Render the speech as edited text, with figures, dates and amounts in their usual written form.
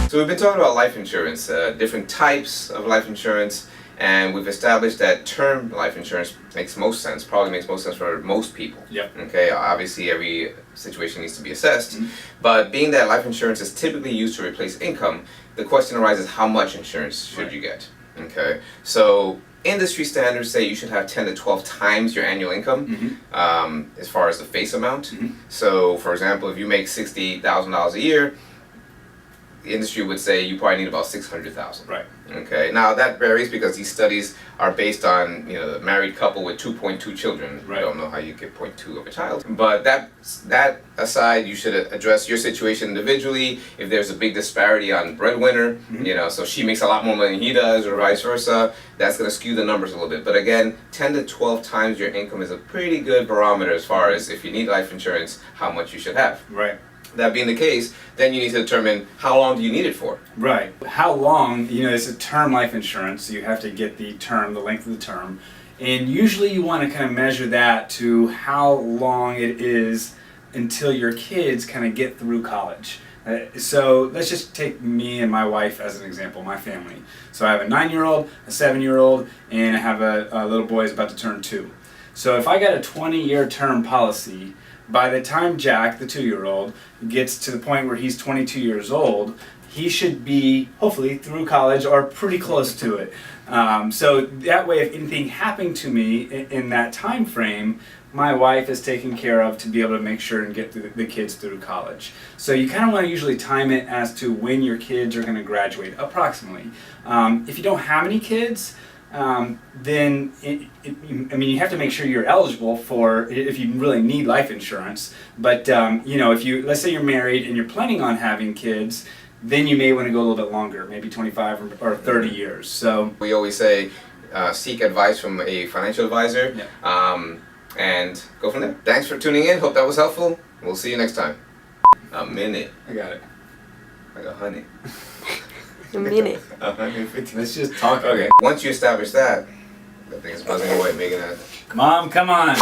So we've been talking about life insurance, different types of life insurance, and we've established that term life insurance makes most sense, probably makes most sense for most people. Yep. Okay, obviously every situation needs to be assessed, but being that life insurance is typically used to replace income, the question arises, how much insurance should you get? Okay, so industry standards say you should have 10 to 12 times your annual income as far as the face amount. So for example, if you make $60,000 a year, the industry would say you probably need about 600,000. Right. Okay. Now that varies because these studies are based on the married couple with 2.2 children. Right. I don't know how you get 0.2 of a child, but that aside, you should address your situation individually. If there's a big disparity on breadwinner, so she makes a lot more money than he does, or vice versa, that's going to skew the numbers a little bit. But again, 10 to 12 times your income is a pretty good barometer as far as if you need life insurance, how much you should have. Right. That being the case, then you need to determine how long do you need it for. Right. How long, it's a term life insurance, so you have to get the term, the length of the term. And usually you want to kind of measure that to how long it is until your kids kind of get through college. So let's just take me and my wife as an example, my family. So I have a 9-year-old, a 7-year-old, and I have a little boy who's about to turn 2. So if I got a 20-year term policy, by the time Jack, the 2-year-old, gets to the point where he's 22 years old, he should be, hopefully, through college or pretty close to it. So that way, if anything happened to me in that time frame, my wife is taken care of to be able to make sure and get the kids through college. So you kind of want to usually time it as to when your kids are going to graduate, approximately. If you don't have any kids, then you have to make sure you're eligible for if you really need life insurance. But if you, let's say you're married and you're planning on having kids, then you may want to go a little bit longer, maybe 25 or 30 years. So we always say seek advice from a financial advisor, and go from there. Thanks for tuning in. Hope that was helpful. We'll see you next time. A minute. I got it. Like a honey. A minute. 150. Let's just talk. Okay. Once you establish that, that thing is buzzing away, making that. Mom, come on.